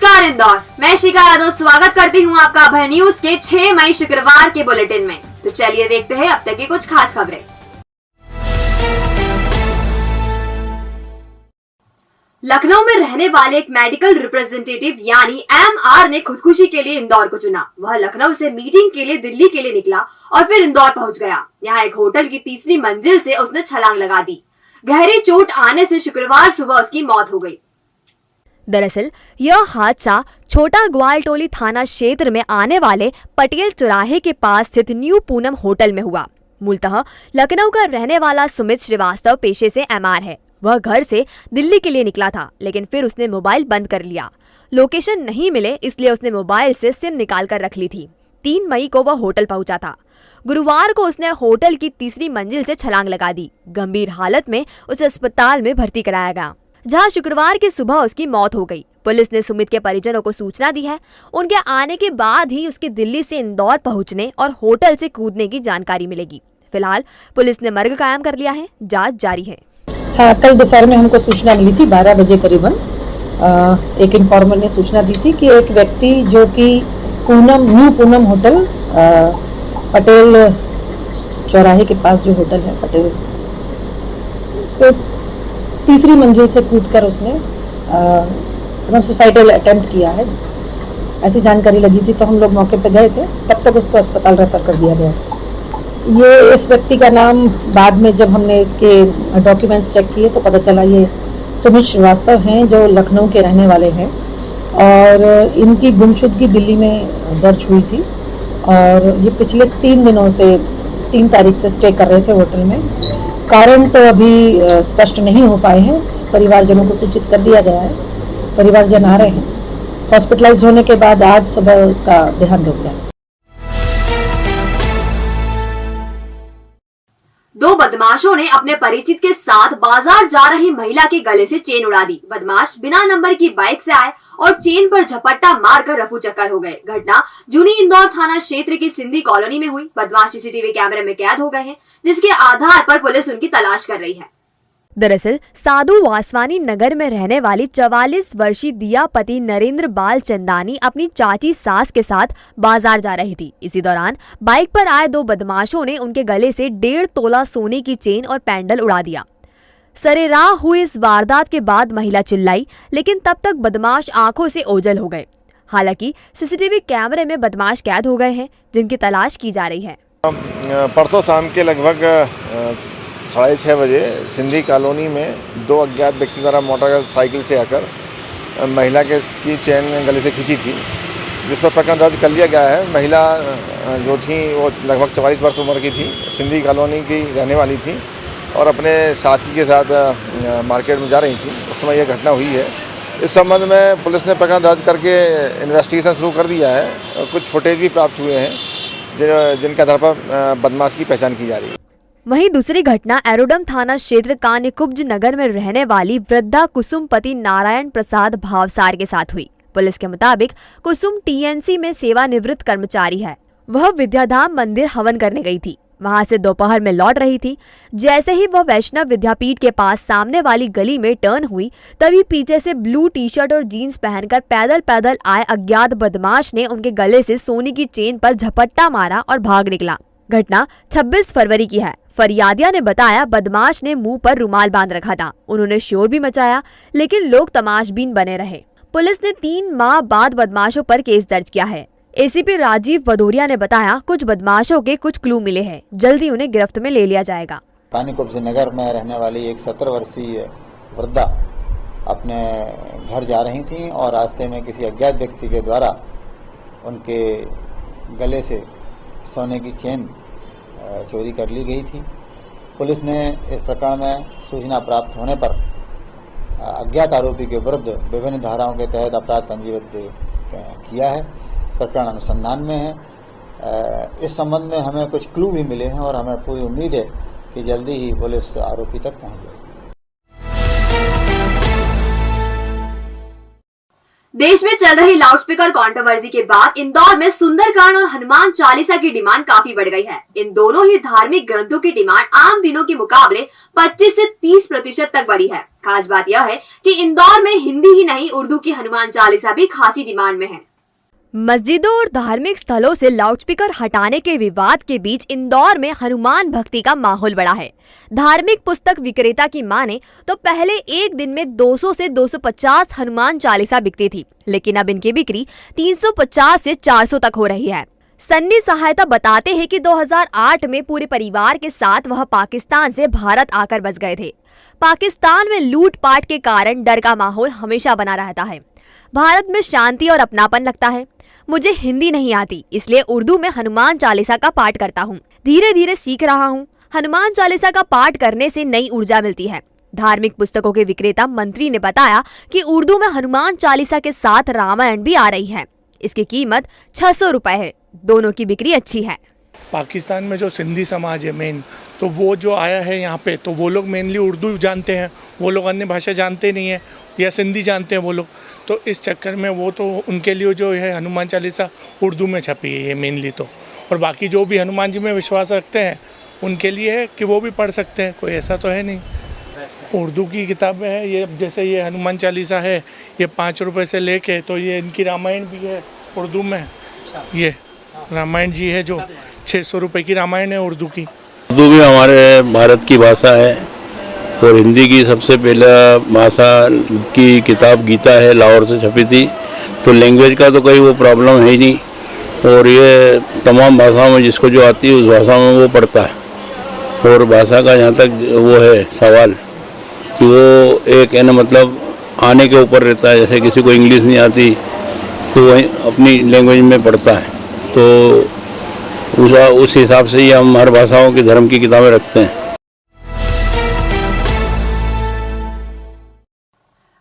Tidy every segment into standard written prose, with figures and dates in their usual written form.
नमस्कार इंदौर, मैं शिखा यादव स्वागत करती हूँ आपका अभय न्यूज के 6 मई शुक्रवार के बुलेटिन में। तो चलिए देखते हैं अब तक की कुछ खास खबरें। लखनऊ में रहने वाले एक मेडिकल रिप्रेजेंटेटिव यानी एमआर ने खुदकुशी के लिए इंदौर को चुना। वह लखनऊ से मीटिंग के लिए दिल्ली के लिए निकला और फिर इंदौर पहुंच गया। यहाँ एक होटल की तीसरी मंजिल से उसने छलांग लगा दी। गहरी चोट आने से शुक्रवार सुबह उसकी मौत हो गई। दरअसल यह हादसा छोटा ग्वालटोली थाना क्षेत्र में आने वाले पटेल चौराहे के पास स्थित न्यू पूनम होटल में हुआ। मूलतः लखनऊ का रहने वाला सुमित श्रीवास्तव पेशे से एमआर है। वह घर से दिल्ली के लिए निकला था, लेकिन फिर उसने मोबाइल बंद कर लिया। लोकेशन नहीं मिले इसलिए उसने मोबाइल से सिम निकाल कर रख ली थी। 3 मई को वह होटल पहुंचा था। गुरुवार को उसने होटल की तीसरी मंजिल से छलांग लगा दी। गंभीर हालत में उसे अस्पताल में भर्ती कराया गया, जहां शुक्रवार की सुबह उसकी मौत हो गई। पुलिस ने सुमित के परिजनों को सूचना दी है। उनके आने के बाद ही उसके दिल्ली से इंदौर पहुंचने और होटल से कूदने की जानकारी मिलेगी। फिलहाल पुलिस ने मर्ग कायम कर लिया है, जांच जारी है। हाँ, कल दोपहर में हमको सूचना मिली थी 12 बजे करीबन। एक इन्फॉर्मर ने सूचना दी थी कि एक व्यक्ति जो कि न्यू पूनम होटल पटेल चौराहे के पास जो होटल है पटेल, उसमें तीसरी मंजिल से कूदकर उसने सुसाइडल अटेम्प्ट किया है, ऐसी जानकारी लगी थी। तो हम लोग मौके पे गए थे, तब तक उसको अस्पताल रेफर कर दिया गया था। ये इस व्यक्ति का नाम बाद में जब हमने इसके डॉक्यूमेंट्स चेक किए तो पता चला ये सुमित श्रीवास्तव हैं, जो लखनऊ के रहने वाले हैं। और इनकी गुमशुदगी दिल्ली में दर्ज हुई थी और ये पिछले 3 दिनों से 3 तारीख से स्टे कर रहे थे होटल में। कारण तो अभी स्पष्ट नहीं हो पाए हैं। परिवारजनों को सूचित कर दिया गया है, परिवारजन आ रहे हैं। हॉस्पिटलाइज होने के बाद आज सुबह उसका देहांत हो गया। 2 बदमाशों ने अपने परिचित के साथ बाजार जा रही महिला के गले से चेन उड़ा दी। बदमाश बिना नंबर की बाइक से आए और चेन पर झपट्टा मारकर रफू चक्कर हो गए। घटना जूनी इंदौर थाना क्षेत्र की सिंधी कॉलोनी में हुई। बदमाश सीसीटीवी कैमरे में कैद हो गए हैं, जिसके आधार पर पुलिस उनकी तलाश कर रही है। दरअसल साधु वासवानी नगर में रहने वाली 44 वर्षीय दिया पति नरेंद्र बाल चंदानी अपनी चाची सास के साथ बाजार जा रही थी। इसी दौरान बाइक पर आए 2 बदमाशों ने उनके गले से 1.5 तोला सोने की चेन और पैंडल उड़ा दिया। सरेराह हुई इस वारदात के बाद महिला चिल्लाई, लेकिन तब तक बदमाश आंखों से ओझल हो गए। हालांकि सीसीटीवी कैमरे में बदमाश कैद हो गए हैं, जिनकी तलाश की जा रही है। परसों शाम के लगभग 6:30 बजे सिंधी कॉलोनी में 2 अज्ञात व्यक्ति द्वारा मोटरसाइकिल से आकर महिला की चेन गले से खींची थी, जिस पर प्रकरण दर्ज कर लिया गया है। महिला जो थी वो लगभग 44 वर्ष उम्र की थी, सिंधी कॉलोनी की रहने वाली थी और अपने साथी के साथ मार्केट में जा रही थी। उस समय यह घटना हुई है। इस संबंध में पुलिस ने प्रकरण दर्ज करके इन्वेस्टिगेशन शुरू कर दिया है और कुछ फुटेज भी प्राप्त हुए हैं जिनके आधार पर बदमाश की पहचान की जा रही है। वहीं दूसरी घटना एरोडम थाना क्षेत्र कान्यकुब्ज नगर में रहने वाली वृद्धा कुसुमपति नारायण प्रसाद भावसार के साथ हुई। पुलिस के मुताबिक कुसुम टीएनसी में सेवानिवृत्त कर्मचारी है। वह विद्याधाम मंदिर हवन करने गई थी। वहां से दोपहर में लौट रही थी। जैसे ही वह वैष्णव विद्यापीठ के पास सामने वाली गली में टर्न हुई, तभी पीछे से ब्लू टी-शर्ट और जीन्स पहनकर पैदल पैदल आए अज्ञात बदमाश ने उनके गले से सोने की चेन पर झपट्टा मारा और भाग निकला। घटना 26 फरवरी की है। फरियादिया ने बताया, बदमाश ने मुंह पर रुमाल बांध रखा था। उन्होंने शोर भी मचाया, लेकिन लोग तमाशबीन बने रहे। पुलिस ने 3 माह बाद बदमाशों पर केस दर्ज किया है। एसीपी राजीव भदौरिया ने बताया, कुछ बदमाशों के कुछ क्लू मिले हैं, जल्दी उन्हें गिरफ्त में ले लिया जाएगा। कान्यकुब्ज नगर में रहने वाली एक 17 वर्षीय वृद्धा अपने घर जा रही थी और रास्ते में किसी अज्ञात व्यक्ति के द्वारा उनके गले से सोने की चेन चोरी कर ली गई थी। पुलिस ने इस प्रकरण में सूचना प्राप्त होने पर अज्ञात आरोपी के विरुद्ध विभिन्न धाराओं के तहत अपराध पंजीबद्ध किया है। प्रकरण अनुसंधान में है। इस संबंध में हमें कुछ क्लू भी मिले हैं और हमें पूरी उम्मीद है कि जल्दी ही पुलिस आरोपी तक पहुंच जाएगी। देश में चल रही लाउडस्पीकर कंट्रोवर्सी के बाद इंदौर में सुंदरकांड और हनुमान चालीसा की डिमांड काफी बढ़ गई है। इन दोनों ही धार्मिक ग्रंथों की डिमांड आम दिनों के मुकाबले 25 से 30% तक बढ़ी है। खास बात यह है कि इंदौर में हिंदी ही नहीं उर्दू की हनुमान चालीसा भी खासी डिमांड में है। मस्जिदों और धार्मिक स्थलों से लाउडस्पीकर हटाने के विवाद के बीच इंदौर में हनुमान भक्ति का माहौल बढ़ा है। धार्मिक पुस्तक विक्रेता की माने तो पहले एक दिन में 200 से 250 हनुमान चालीसा बिकती थी, लेकिन अब इनकी बिक्री 350 से 400 तक हो रही है। सन्नी सहायता बताते हैं कि 2008 में पूरे परिवार के साथ वह पाकिस्तान से भारत आकर बस गए थे। पाकिस्तान में लूटपाट के कारण डर का माहौल हमेशा बना रहता है। भारत में शांति और अपनापन लगता है। मुझे हिंदी नहीं आती, इसलिए उर्दू में हनुमान चालीसा का पाठ करता हूँ। धीरे धीरे सीख रहा हूँ। हनुमान चालीसा का पाठ करने से नई ऊर्जा मिलती है। धार्मिक पुस्तकों के विक्रेता मंत्री ने बताया कि उर्दू में हनुमान चालीसा के साथ रामायण भी आ रही है। इसकी कीमत 600 रुपए है। दोनों की बिक्री अच्छी है। पाकिस्तान में जो सिंधी समाज है मेन, तो वो जो आया है यहाँ पे, तो वो लोग मेनली उर्दू जानते हैं। वो लोग अन्य भाषा जानते नहीं है या सिंधी जानते हैं वो लोग। तो इस चक्कर में वो तो उनके लिए जो है हनुमान चालीसा उर्दू में छपी है ये मेनली तो। और बाकी जो भी हनुमान जी में विश्वास रखते हैं उनके लिए है कि वो भी पढ़ सकते हैं, कोई ऐसा तो है नहीं। उर्दू की किताबें हैं ये, जैसे ये हनुमान चालीसा है ये 5 रुपये से लेके, तो ये इनकी रामायण भी है उर्दू में। ये रामायण जी है जो 600 रुपये की रामायण है उर्दू की। उर्दू भी हमारे भारत की भाषा है और हिंदी की सबसे पहला भाषा की किताब गीता है, लाहौर से छपी थी। तो लैंग्वेज का तो कोई वो प्रॉब्लम है ही नहीं। और ये तमाम भाषाओं में जिसको जो आती है उस भाषा में वो पढ़ता है। और भाषा का जहाँ तक वो है सवाल कि वो एक है ना, मतलब आने के ऊपर रहता है। जैसे किसी को इंग्लिश नहीं आती तो वही अपनी लैंग्वेज में पढ़ता है। तो उस हिसाब से ही हम हर भाषाओं की धर्म की किताबें रखते हैं।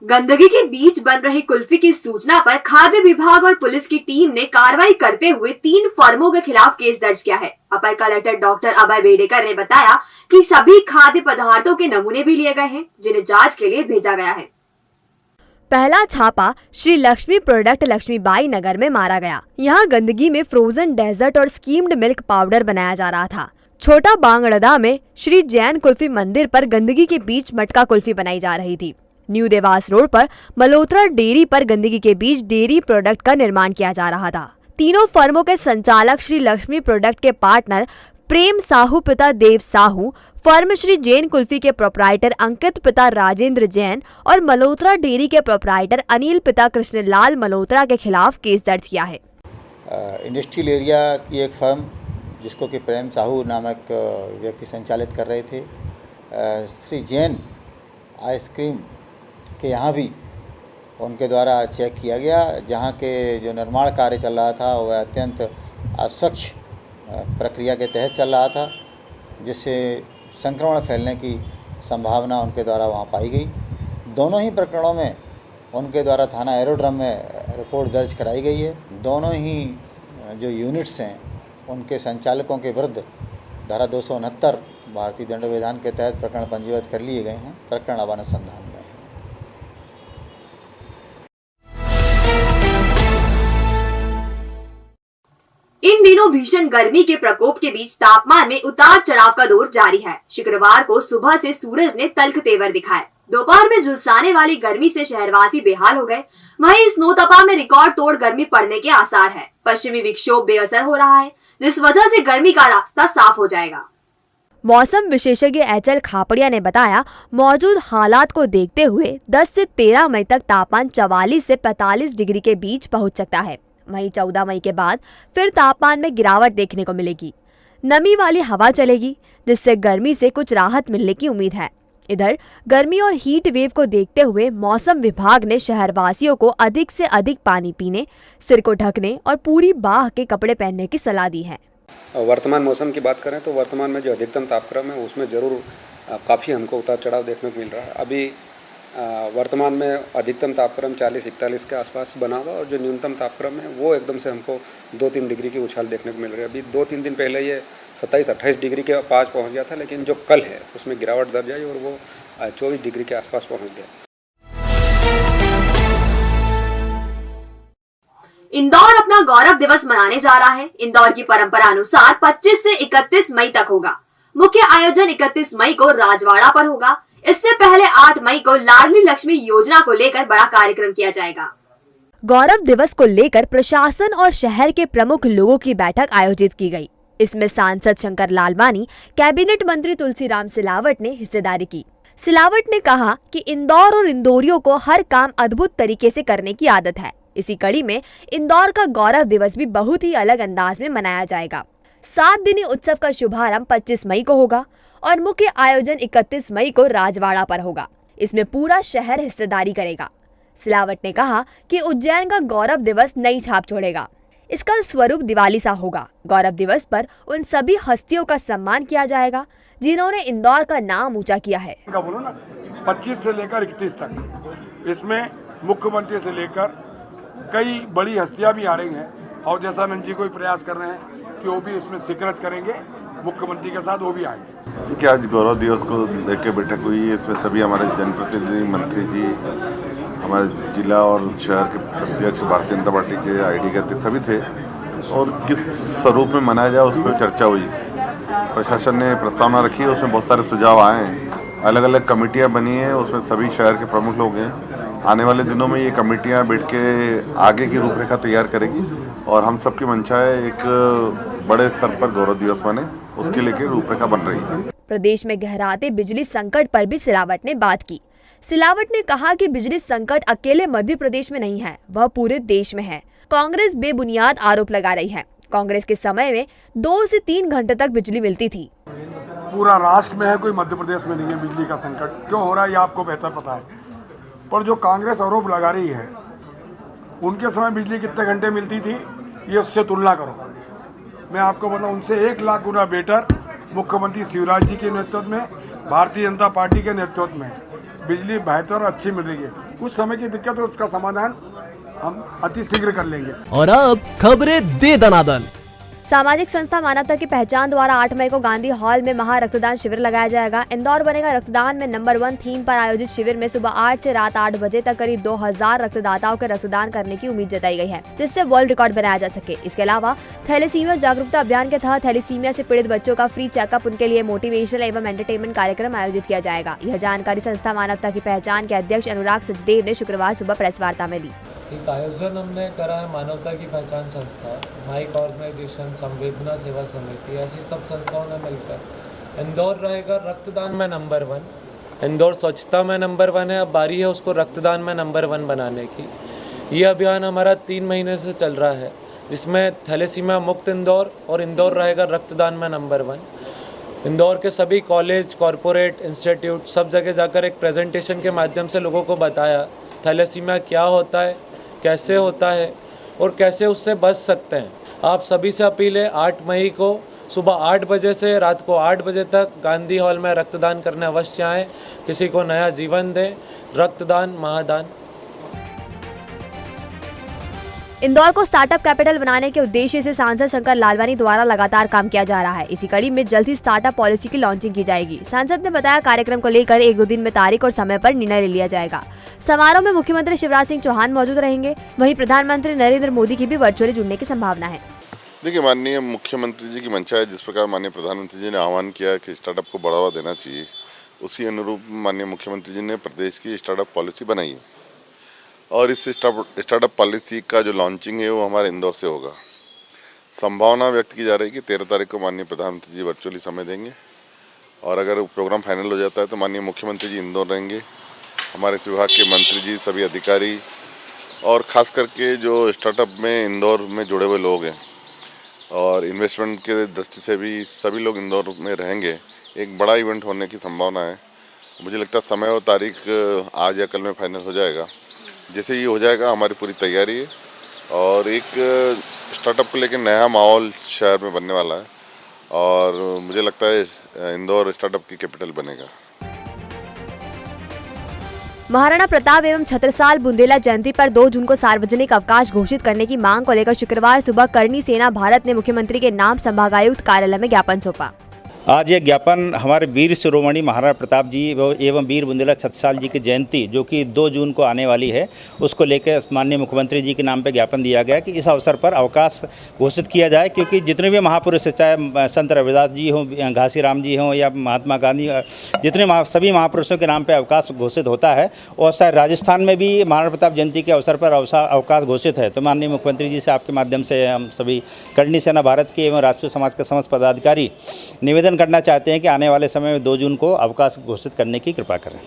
गंदगी के बीच बन रही कुल्फी की सूचना पर खाद्य विभाग और पुलिस की टीम ने कार्रवाई करते हुए 3 फर्मों के खिलाफ केस दर्ज किया है। अपर कलेक्टर डॉक्टर अभय बेडेकर ने बताया कि सभी खाद्य पदार्थों के नमूने भी लिए गए हैं, जिन्हें जांच के लिए भेजा गया है। पहला छापा श्री लक्ष्मी प्रोडक्ट लक्ष्मीबाई नगर में मारा गया। यहाँ गंदगी में फ्रोजन डेजर्ट और स्कीम्ड मिल्क पाउडर बनाया जा रहा था। छोटा बांगड़दा में श्री जैन कुल्फी मंदिर पर गंदगी के बीच मटका कुल्फी बनाई जा रही थी। न्यू देवास रोड पर मल्होत्रा डेयरी पर गंदगी के बीच डेयरी प्रोडक्ट का निर्माण किया जा रहा था। तीनों फर्मों के संचालक श्री लक्ष्मी प्रोडक्ट के पार्टनर प्रेम साहू पिता देव साहू, फर्म श्री जैन कुल्फी के प्रोपराइटर अंकित पिता राजेंद्र जैन और मल्होत्रा डेयरी के प्रोपराइटर अनिल पिता कृष्णलाल मल्होत्रा के खिलाफ केस दर्ज किया है। इंडस्ट्रियल एरिया की एक फर्म जिसको कि प्रेम साहू नामक व्यक्ति संचालित कर रहे थे, श्री जैन आइसक्रीम के यहाँ भी उनके द्वारा चेक किया गया, जहाँ के जो निर्माण कार्य चल रहा था वह अत्यंत अस्वच्छ प्रक्रिया के तहत चल रहा था, जिससे संक्रमण फैलने की संभावना उनके द्वारा वहाँ पाई गई। दोनों ही प्रकरणों में उनके द्वारा थाना एरोड्रम में रिपोर्ट दर्ज कराई गई है। दोनों ही जो यूनिट्स हैं उनके संचालकों के विरुद्ध धारा 269 भारतीय दंड विधान के तहत प्रकरण पंजीबद्ध कर लिए गए हैं। प्रकरण अब अनुसंधान में है। इन दिनों भीषण गर्मी के प्रकोप के बीच तापमान में उतार चढ़ाव का दौर जारी है। शुक्रवार को सुबह से सूरज ने तल्ख तेवर दिखाए। दोपहर में झुलसाने वाली गर्मी से शहरवासी बेहाल हो गए। वहीं इस नौतपा में रिकॉर्ड तोड़ गर्मी पड़ने के आसार है। पश्चिमी विक्षोभ बेअसर हो रहा है, जिस वजह से गर्मी का रास्ता साफ हो जाएगा। मौसम विशेषज्ञ एचएल खापड़िया ने बताया, मौजूद हालात को देखते हुए 10 से 13 मई तक तापमान 44 से 45 डिग्री के बीच पहुंच सकता है। वहीं 14 मई के बाद फिर तापमान में गिरावट देखने को मिलेगी। नमी वाली हवा चलेगी, जिससे गर्मी से कुछ राहत मिलने की उम्मीद है। इधर गर्मी और हीट वेव को देखते हुए मौसम विभाग ने शहरवासियों को अधिक से अधिक पानी पीने, सिर को ढकने और पूरी बाह के कपड़े पहनने की सलाह दी है। वर्तमान मौसम की बात करें तो वर्तमान में जो अधिकतम तापक्रम है उसमें ज़रूर काफ़ी हमको उतार चढ़ाव देखने को मिल रहा है। अभी वर्तमान में अधिकतम तापक्रम 40-41 के आसपास बना हुआ और जो न्यूनतम तापक्रम है वो एकदम से हमको 2-3 डिग्री की उछाल देखने को मिल रही है। अभी 2-3 दिन पहले ये 27-28 डिग्री के पास पहुंच गया था, लेकिन जो कल है उसमें गिरावट दर्ज आई और वो 24 डिग्री के आसपास पहुंच गया। इंदौर अपना गौरव दिवस मनाने जा रहा है। इंदौर की परंपरा अनुसार 25 से 31 मई तक होगा। मुख्य आयोजन 31 मई को राजवाड़ा पर होगा। इससे पहले 8 मई को लाडली लक्ष्मी योजना को लेकर बड़ा कार्यक्रम किया जाएगा। गौरव दिवस को लेकर प्रशासन और शहर के प्रमुख लोगों की बैठक आयोजित की गई। इसमें सांसद शंकर लालवानी, कैबिनेट मंत्री तुलसीराम सिलावट ने हिस्सेदारी की। सिलावट ने कहा कि इंदौर और इंदौरियों को हर काम अद्भुत तरीके से करने की आदत है। इसी कड़ी में इंदौर का गौरव दिवस भी बहुत ही अलग अंदाज में मनाया जाएगा। 7 दिनी उत्सव का शुभारंभ 25 मई को होगा और मुख्य आयोजन 31 मई को राजवाड़ा पर होगा। इसमें पूरा शहर हिस्सेदारी करेगा। सिलावट ने कहा कि उज्जैन का गौरव दिवस नई छाप छोड़ेगा। इसका स्वरूप दिवाली सा होगा। गौरव दिवस पर उन सभी हस्तियों का सम्मान किया जाएगा जिन्होंने इंदौर का नाम ऊंचा किया है। बोलो ना 25 से लेकर 31 तक इसमें मुख्यमंत्री से लेकर कई बड़ी हस्तियां भी आ रही हैं और जैसा नंद जी कोई प्रयास कर रहे हैं कि वो भी इसमें शिरकत करेंगे, मुख्यमंत्री के साथ वो भी आएंगे। देखिए, आज गौरव दिवस को लेकर बैठक हुई है। इसमें सभी हमारे जनप्रतिनिधि, मंत्री जी, हमारे जिला और शहर के अध्यक्ष, भारतीय जनता पार्टी के आईडी के अध्यक्ष सभी थे और किस स्वरूप में मनाया जाए उस पर चर्चा हुई। प्रशासन ने प्रस्तावना रखी है, उसमें बहुत सारे सुझाव आए हैं। अलग अलग कमेटियां बनी हैं, उसमें सभी शहर के प्रमुख लोग हैं। आने वाले दिनों में ये कमेटियां बैठ के आगे की रूपरेखा तैयार करेगी और हम सबकी मंशा है एक बड़े स्तर पर गौरव दिवस बने, उसके लेके रूपरेखा बन रही है। प्रदेश में गहराते बिजली संकट पर भी सिलावट ने बात की। सिलावट ने कहा कि बिजली संकट अकेले मध्य प्रदेश में नहीं है, वह पूरे देश में है। कांग्रेस बेबुनियाद आरोप लगा रही है। कांग्रेस के समय में 2 से 3 घंटे तक बिजली मिलती थी। पूरा राष्ट्र में है, कोई मध्य प्रदेश में नहीं है। बिजली का संकट क्यों हो रहा है ये आपको बेहतर पता है। पर जो कांग्रेस आरोप लगा रही है, उनके समय बिजली कितने घंटे मिलती थी ये उससे तुलना करो। मैं आपको बताऊं, उनसे 1 लाख गुना बेटर मुख्यमंत्री शिवराज जी के नेतृत्व में, भारतीय जनता पार्टी के नेतृत्व में बिजली बेहतर और अच्छी मिल रही है। कुछ समय की दिक्कत है, उसका समाधान हम अति शीघ्र कर लेंगे। और अब खबरें दे दनादन। सामाजिक संस्था मानवता की पहचान द्वारा 8 मई को गांधी हॉल में महा रक्तदान शिविर लगाया जाएगा। इंदौर बनेगा रक्तदान में नंबर 1 थीम पर आयोजित शिविर में सुबह 8 से रात 8 बजे तक करीब 2000 रक्तदाताओं के रक्तदान करने की उम्मीद जताई गई है, जिससे वर्ल्ड रिकॉर्ड बनाया जा सके। इसके अलावा थैलेसीमिया जागरूकता अभियान के तहत थैलेसीमिया से पीड़ित बच्चों का फ्री चेकअप, उनके लिए मोटिवेशनल एवं एंटरटेनमेंट कार्यक्रम आयोजित किया जाएगा। यह जानकारी संस्था मानवता की पहचान के अध्यक्ष अनुराग सचदेव ने शुक्रवार सुबह प्रेस वार्ता में दी। एक आयोजन हमने करा है मानवता की पहचान संस्था, माइक ऑर्गेनाइजेशन, संवेदना सेवा समिति, ऐसी सब संस्थाओं ने मिलकर। इंदौर रहेगा रक्तदान में नंबर 1। इंदौर स्वच्छता में नंबर 1 है, अब बारी है उसको रक्तदान में नंबर 1 बनाने की। ये अभियान हमारा 3 महीने से चल रहा है, जिसमें थैलेसीमिया मुक्त इंदौर और इंदौर रहेगा रक्तदान में नंबर 1। इंदौर के सभी कॉलेज, कॉरपोरेट, इंस्टीट्यूट सब जगह जाकर एक प्रेजेंटेशन के माध्यम से लोगों को बताया थैलेसीमिया क्या होता है, कैसे होता है और कैसे उससे बच सकते हैं। आप सभी से अपील है, 8 मई को सुबह 8 बजे से रात को 8 बजे तक गांधी हॉल में रक्तदान करने अवश्य आएँ। किसी को नया जीवन दें। रक्तदान महादान। इंदौर को स्टार्टअप कैपिटल बनाने के उद्देश्य से सांसद शंकर लालवानी द्वारा लगातार काम किया जा रहा है। इसी कड़ी में जल्द ही स्टार्टअप पॉलिसी की लॉन्चिंग की जाएगी। सांसद ने बताया कार्यक्रम को लेकर 1-2 दिन में तारीख और समय पर निर्णय ले लिया जाएगा। समारोह में मुख्यमंत्री शिवराज सिंह चौहान मौजूद रहेंगे। वहीं प्रधानमंत्री नरेंद्र मोदी की भी वर्चुअली जुड़ने की संभावना है। देखिए, माननीय मुख्यमंत्री जी की मंशा है, जिस प्रकार माननीय प्रधानमंत्री जी ने आह्वान किया कि स्टार्टअप को बढ़ावा देना चाहिए, उसी अनुरूप माननीय मुख्यमंत्री जी ने प्रदेश की स्टार्टअप पॉलिसी बनाई है और इस स्टार्टअप पॉलिसी का जो लॉन्चिंग है वो हमारे इंदौर से होगा। संभावना व्यक्त की जा रही है कि 13 तारीख को माननीय प्रधानमंत्री जी वर्चुअली समय देंगे और अगर प्रोग्राम फाइनल हो जाता है तो माननीय मुख्यमंत्री जी इंदौर रहेंगे। हमारे इस विभाग के मंत्री जी, सभी अधिकारी और ख़ास करके जो स्टार्टअप में इंदौर में जुड़े हुए लोग हैं और इन्वेस्टमेंट के दृष्टि से भी सभी लोग इंदौर में रहेंगे। एक बड़ा इवेंट होने की संभावना है। मुझे लगता है समय और तारीख आज या कल में फाइनल हो जाएगा। जैसे ये हो जाएगा, हमारी पूरी तैयारी है और एक स्टार्टअप को लेकर नया माहौल शहर में बनने वाला है और मुझे लगता है इंदौर स्टार्टअप की कैपिटल बनेगा। महाराणा प्रताप एवं छत्रसाल बुंदेला जयंती पर 2 जून को सार्वजनिक अवकाश घोषित करने की मांग को लेकर शुक्रवार सुबह करणी सेना भारत ने मुख्यमंत्री के नाम संभागायुक्त कार्यालय में ज्ञापन सौंपा। आज ये ज्ञापन हमारे वीर शिरोमणि महाराणा प्रताप जी एवं वीर बुंदेला छत्रसाल जी की जयंती जो कि 2 जून को आने वाली है, उसको लेकर माननीय मुख्यमंत्री जी के नाम पे ज्ञापन दिया गया कि इस अवसर पर अवकाश घोषित किया जाए, क्योंकि जितने भी महापुरुष, चाहे संत रविदास जी हों, घासीराम जी हों या महात्मा गांधी, जितने सभी महापुरुषों के नाम पर अवकाश घोषित होता है। और शायद राजस्थान में भी महाराणा प्रताप जयंती के अवसर पर अवकाश घोषित है। तो माननीय मुख्यमंत्री जी से आपके माध्यम से हम सभी करणी सेना भारत के एवं राष्ट्रीय समाज के समस्त पदाधिकारी निवेदन करना चाहते हैं कि आने वाले समय में 2 जून को अवकाश घोषित करने की कृपा करें।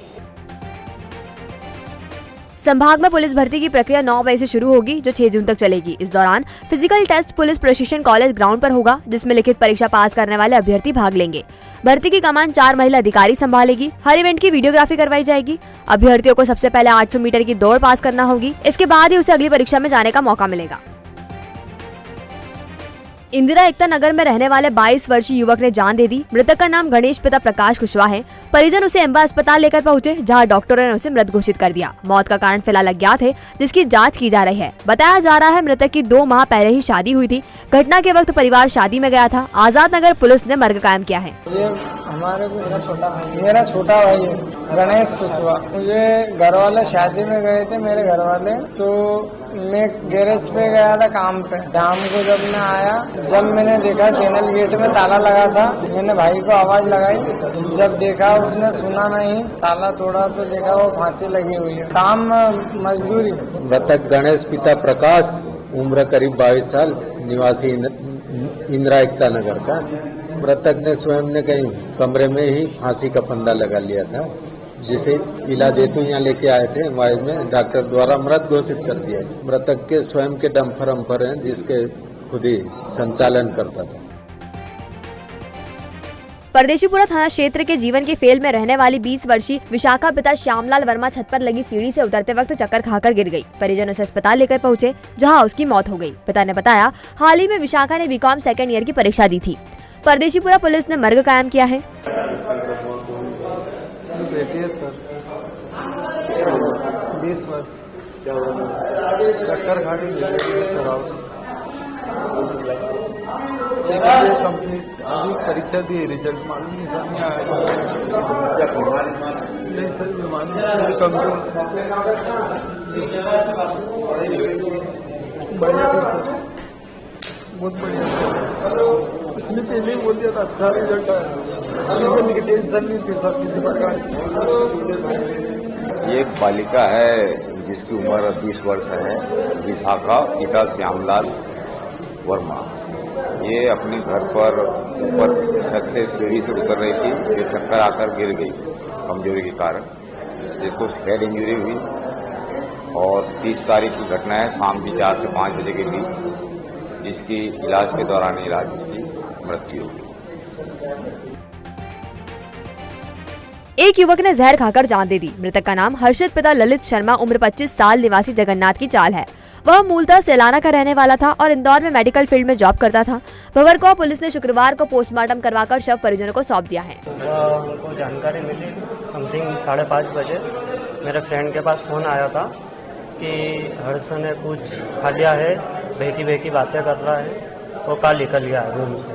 संभाग में पुलिस भर्ती की प्रक्रिया 9 मई से शुरू होगी, जो 6 जून तक चलेगी। इस दौरान फिजिकल टेस्ट पुलिस प्रशिक्षण कॉलेज ग्राउंड पर होगा, जिसमें लिखित परीक्षा पास करने वाले अभ्यर्थी भाग लेंगे। भर्ती की कमान 4 महिला अधिकारी संभालेगी। हर इवेंट की वीडियोग्राफी करवाई जाएगी। अभ्यर्थियों को सबसे पहले 800 मीटर की दौड़ पास करना होगी। इसके बाद ही उसे अगली परीक्षा में जाने का मौका मिलेगा। इंदिरा एकता नगर में रहने वाले 22 वर्षीय युवक ने जान दे दी। मृतक का नाम गणेश पिता प्रकाश कुशवाहा है। परिजन उसे एम्बा अस्पताल लेकर पहुंचे, जहां डॉक्टरों ने उसे मृत घोषित कर दिया। मौत का कारण फिलहाल अज्ञात है, जिसकी जांच की जा रही है। बताया जा रहा है मृतक की 2 माह पहले ही शादी हुई थी। घटना के वक्त परिवार शादी में गया था। आजाद नगर पुलिस ने मर्ग कायम किया है। हमारे मेरा छोटा भाई है गणेश कुशवाहा। मुझे घर वाले शादी में गए थे, मेरे घर वाले, तो मैं गैरेज पे गया था काम पे। शाम को जब मैं आया, जब मैंने देखा चैनल गेट में ताला लगा था, मैंने भाई को आवाज लगाई। जब देखा उसने सुना नहीं, ताला तोड़ा तो देखा वो फांसी लगी हुई है। काम मजदूरी। मृतक गणेश पिता प्रकाश, उम्र करीब 22 साल, निवासी इंदिरा एकता नगर का। मृतक ने स्वयं ने कहीं कमरे में ही फांसी का फंदा लगा लिया था, जिसे इलाज हेतु यहाँ लेके आए थे। वाइज में डॉक्टर द्वारा मृत घोषित कर दिया। मृतक के स्वयं के डम्फर हैं, जिसके खुद ही संचालन करता था। परदेशीपुरा थाना क्षेत्र के जीवन के फेल में रहने वाली 20 वर्षीय विशाखा पिता श्यामलाल वर्मा छत पर लगी सीढ़ी से उतरते वक्त चक्कर खाकर गिर गई। परिजन उसे अस्पताल लेकर पहुंचे, जहां उसकी मौत हो गई। पिता ने बताया, हाल ही में विशाखा ने बीकॉम सेकेंड ईयर की परीक्षा दी थी। परदेशीपुरा पुलिस ने मर्ग कायम किया है। बेटी है सर, 20 वर्ष, चक्कर खाने चढ़ाव से कंप्लीट। अभी परीक्षा दी, रिजल्ट मालूम नहीं सामने आया। नहीं सर, बीमारी कमजोर, बढ़िया था सर, बहुत बढ़िया था। उसने पहले ही बोल दिया था अच्छा रिजल्ट आया, टेंशन नहीं थी सर किसी प्रकार। ये एक बालिका है जिसकी उम्र 20 वर्ष है, विशाखा, पिता श्यामलाल वर्मा। ये अपने घर पर ऊपर छत से सीढ़ी से उतर रही थी, ये चक्कर आकर गिर गई कमजोरी के कारण, जिसको हेड इंजरी हुई। और 30 तारीख की घटना है, शाम की 4 से 5 बजे के बीच, जिसकी इलाज के दौरान इसकी मृत्यु हो गई। एक युवक ने जहर खाकर जान दे दी। मृतक का नाम हर्षित पिता ललित शर्मा, उम्र 25 साल, निवासी जगन्नाथ की चाल है। वह मूलतः सेलाना का रहने वाला था और इंदौर में मेडिकल फील्ड में जॉब करता था। भवर को पुलिस ने शुक्रवार को पोस्टमार्टम करवाकर शव परिजनों को सौंप दिया है। हमको जानकारी मिली समथिंग 5:30 बजे। मेरे फ्रेंड के पास फोन आया था कि हर्ष ने कुछ खा लिया है, बहकी बातें कर रहा है, वो कल निकल गया रूम से।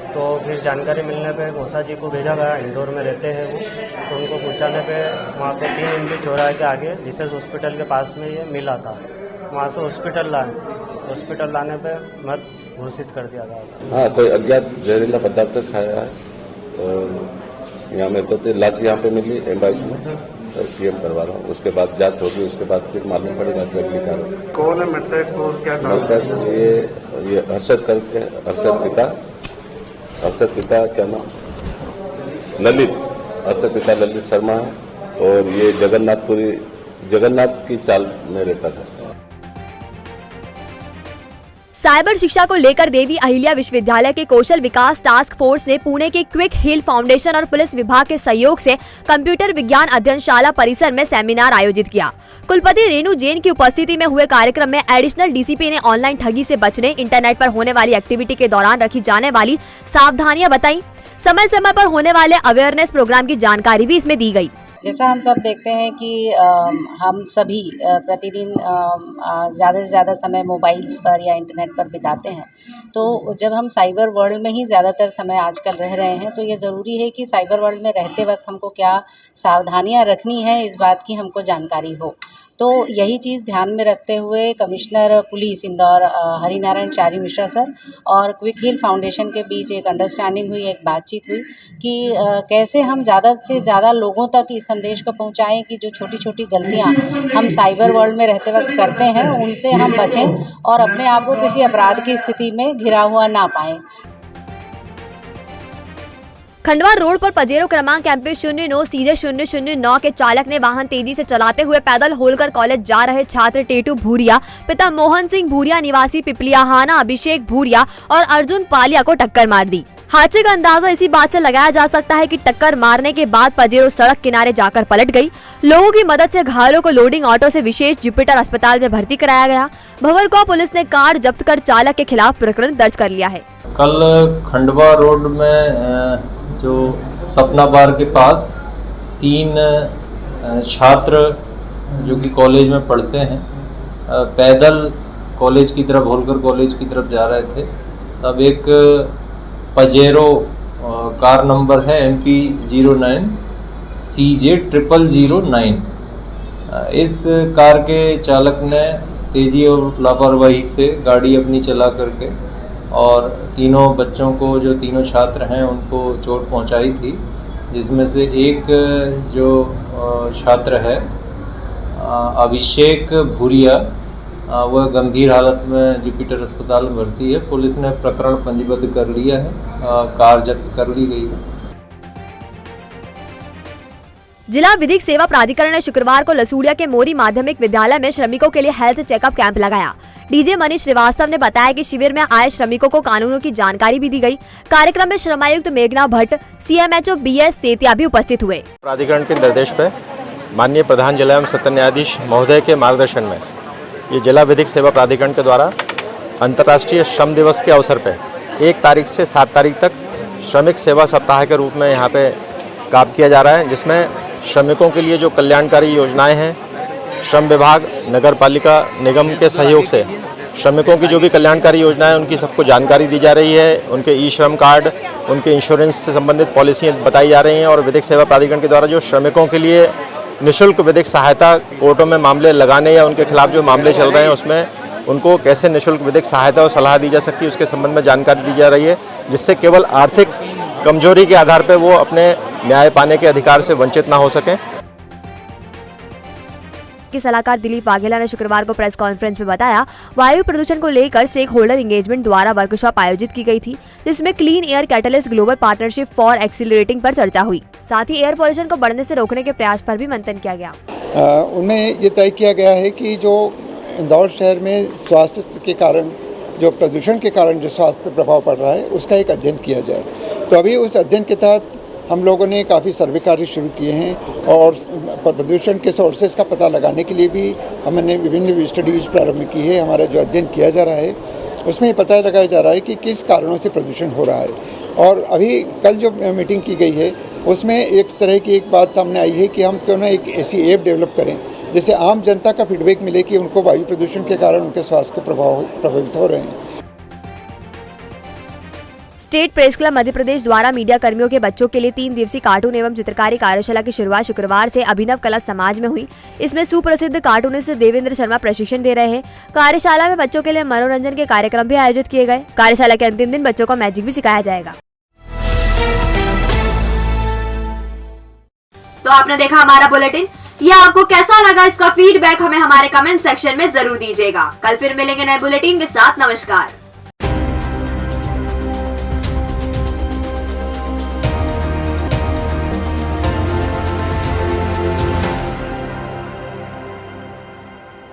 तो फिर जानकारी मिलने पे घोषा जी को भेजा गया, इंदौर में रहते हैं वो। तो उनको पूछाने पे वहाँ पे 3 इंच चौराहे के आगे विशेष हॉस्पिटल के पास में ये मिला था। वहाँ से हॉस्पिटल लाने पे मत घोषित कर दिया गया। हाँ, कोई अज्ञात जहरीला पदार्थ खाया है। तो यहाँ मेरे को लाश यहाँ पे मिली एम्बाइस में, पीएम करवा रहा हूँ। उसके बाद जांच होगी, उसके बाद फिर मालूम पड़ेगा कि अगली कार्रवाई। कौन है मृतक और क्या नाम? मृतक ये हर्षद करके, हर्षद पिता क्या नाम, ललित, हर्षद पिता ललित शर्मा है। और ये जगन्नाथ की चाल में रहता था। साइबर शिक्षा को लेकर देवी अहिल्या विश्वविद्यालय के कौशल विकास टास्क फोर्स ने पुणे के क्विक हिल फाउंडेशन और पुलिस विभाग के सहयोग से कंप्यूटर विज्ञान अध्ययनशाला परिसर में सेमिनार आयोजित किया। कुलपति रेणु जैन की उपस्थिति में हुए कार्यक्रम में एडिशनल डीसीपी ने ऑनलाइन ठगी से बचने, इंटरनेट पर होने वाली एक्टिविटी के दौरान रखी जाने वाली सावधानियां बताई। समय समय पर होने वाले अवेयरनेस प्रोग्राम की जानकारी भी इसमें दी गई। जैसा हम सब देखते हैं कि हम सभी प्रतिदिन ज़्यादा से ज़्यादा समय मोबाइल्स पर या इंटरनेट पर बिताते हैं, तो जब हम साइबर वर्ल्ड में ही ज़्यादातर समय आजकल रह रहे हैं, तो ये ज़रूरी है कि साइबर वर्ल्ड में रहते वक्त हमको क्या सावधानियां रखनी है, इस बात की हमको जानकारी हो। तो यही चीज़ ध्यान में रखते हुए commissioner police Indore Harinarayan Chari Mishra sir और क्विक हील फाउंडेशन के बीच एक अंडरस्टैंडिंग हुई, एक बातचीत हुई कि कैसे हम ज़्यादा से ज़्यादा लोगों तक इस संदेश को पहुंचाएं कि जो छोटी छोटी गलतियां हम साइबर वर्ल्ड में रहते वक्त करते हैं उनसे हम बचें और अपने आप को किसी अपराध की स्थिति में घिरा हुआ ना पाएं। खंडवा रोड पर पजेरो क्रमांक MP 09 CJ 009 के चालक ने वाहन तेजी से चलाते हुए पैदल होलकर कॉलेज जा रहे छात्र टेटू भूरिया, पिता मोहन सिंह भूरिया निवासी पिपलियाहाना, अभिषेक भूरिया और अर्जुन पालिया को टक्कर मार दी। हादसे का अंदाजा इसी बात से लगाया जा सकता है कि टक्कर मारने के बाद पजेरो सड़क किनारे जाकर पलट गई। लोगों की मदद से घायलों को लोडिंग ऑटो से विशेष जुपिटर अस्पताल में भर्ती कराया गया। भंवरगांव पुलिस ने कार जब्त कर चालक के खिलाफ प्रकरण दर्ज कर लिया है। कल खंडवा रोड में जो सपना बार के पास 3 छात्र जो कि कॉलेज में पढ़ते हैं पैदल कॉलेज की तरफ, होलकर कॉलेज की तरफ जा रहे थे। तब एक पजेरो कार नंबर है MP 09 CJ 009, इस कार के चालक ने तेज़ी और लापरवाही से गाड़ी अपनी चला करके और तीनों बच्चों को, जो तीनों छात्र हैं, उनको चोट पहुंचाई थी, जिसमें से एक जो छात्र है अभिषेक भूरिया, वह गंभीर हालत में जुपिटर अस्पताल में भर्ती है। पुलिस ने प्रकरण पंजीबद्ध कर लिया है, कार जब्त कर ली गई है। जिला विधिक सेवा प्राधिकरण ने शुक्रवार को लसूड़िया के मोरी माध्यमिक विद्यालय में श्रमिकों के लिए हेल्थ चेकअप कैंप लगाया। डीजे मनीष श्रीवास्तव ने बताया कि शिविर में आए श्रमिकों को कानूनों की जानकारी भी दी गई। कार्यक्रम में श्रमायुक्त मेघना भट्ट, CMHO BS सेतिया भी उपस्थित हुए। प्राधिकरण के निर्देश पर माननीय प्रधान जिला एवं सत्र न्यायाधीश महोदय के मार्गदर्शन में ये जिला विधिक सेवा प्राधिकरण के द्वारा अंतर्राष्ट्रीय श्रम दिवस के अवसर पर 1 तारीख से 7 तारीख तक श्रमिक सेवा सप्ताह के रूप में यहाँ पे काम किया जा रहा है, जिसमें श्रमिकों के लिए जो कल्याणकारी योजनाएं हैं, श्रम विभाग, नगर पालिका निगम के सहयोग से श्रमिकों की जो भी कल्याणकारी योजनाएं हैं उनकी सबको जानकारी दी जा रही है। उनके ई-श्रम कार्ड, उनके इंश्योरेंस से संबंधित पॉलिसियाँ बताई जा रही हैं और विधिक सेवा प्राधिकरण के द्वारा जो श्रमिकों के लिए निःशुल्क विधिक सहायता कोर्टों में मामले लगाने या उनके खिलाफ जो मामले चल रहे हैं उसमें उनको कैसे निःशुल्क विधिक सहायता और सलाह दी जा सकती है, उसके संबंध में जानकारी दी जा रही है, जिससे केवल आर्थिक कमजोरी के आधार पर वो अपने न्याय पाने के अधिकार से वंचित ना हो सकें। की सलाहकार दिलीप वाघेला ने शुक्रवार को प्रेस कॉन्फ्रेंस में बताया, वायु प्रदूषण को लेकर स्टेक होल्डर एंगेजमेंट द्वारा वर्कशॉप आयोजित की गई थी, जिसमें clean air catalyst global partnership for accelerating पर चर्चा हुई। साथ ही एयर पॉल्यूशन को बढ़ने से रोकने के प्रयास पर भी मंथन किया गया। उनमें ये तय किया गया है कि जो इंदौर शहर में स्वास्थ्य के कारण, जो प्रदूषण के कारण जो स्वास्थ्य पर प्रभाव पड़ रहा है, उसका एक अध्ययन किया जाए। तो अभी उस अध्ययन के तहत हम लोगों ने काफ़ी सर्वे कार्य शुरू किए हैं और प्रदूषण के सोर्सेज का पता लगाने के लिए भी हमने विभिन्न स्टडीज प्रारंभ की है। हमारा जो अध्ययन किया जा रहा है उसमें पता लगाया जा रहा है कि किस कारणों से प्रदूषण हो रहा है। और अभी कल जो मीटिंग की गई है उसमें एक तरह की एक बात सामने आई है कि हम क्यों ना एक ऐसी ऐप डेवलप करें जिससे आम जनता का फीडबैक मिले कि उनको वायु प्रदूषण के कारण उनके स्वास्थ्य को प्रभावित हो रहे हैं। State press club Madhya Pradesh द्वारा मीडिया कर्मियों के बच्चों के लिए 3 दिवसीय कार्टून एवं चित्रकारी कार्यशाला की शुरुआत शुक्रवार से अभिनव कला समाज में हुई। इसमें सुप्रसिद्ध कार्टूनिस्ट देवेंद्र शर्मा प्रशिक्षण दे रहे हैं। कार्यशाला में बच्चों के लिए मनोरंजन के कार्यक्रम भी आयोजित किए गए। कार्यशाला के अंतिम दिन बच्चों को मैजिक भी सिखाया जाएगा। तो आपने देखा हमारा बुलेटिन, ये आपको कैसा लगा, इसका फीडबैक हमें हमारे कमेंट सेक्शन में जरूर दीजिएगा। कल फिर मिलेंगे नए बुलेटिन के साथ। नमस्कार।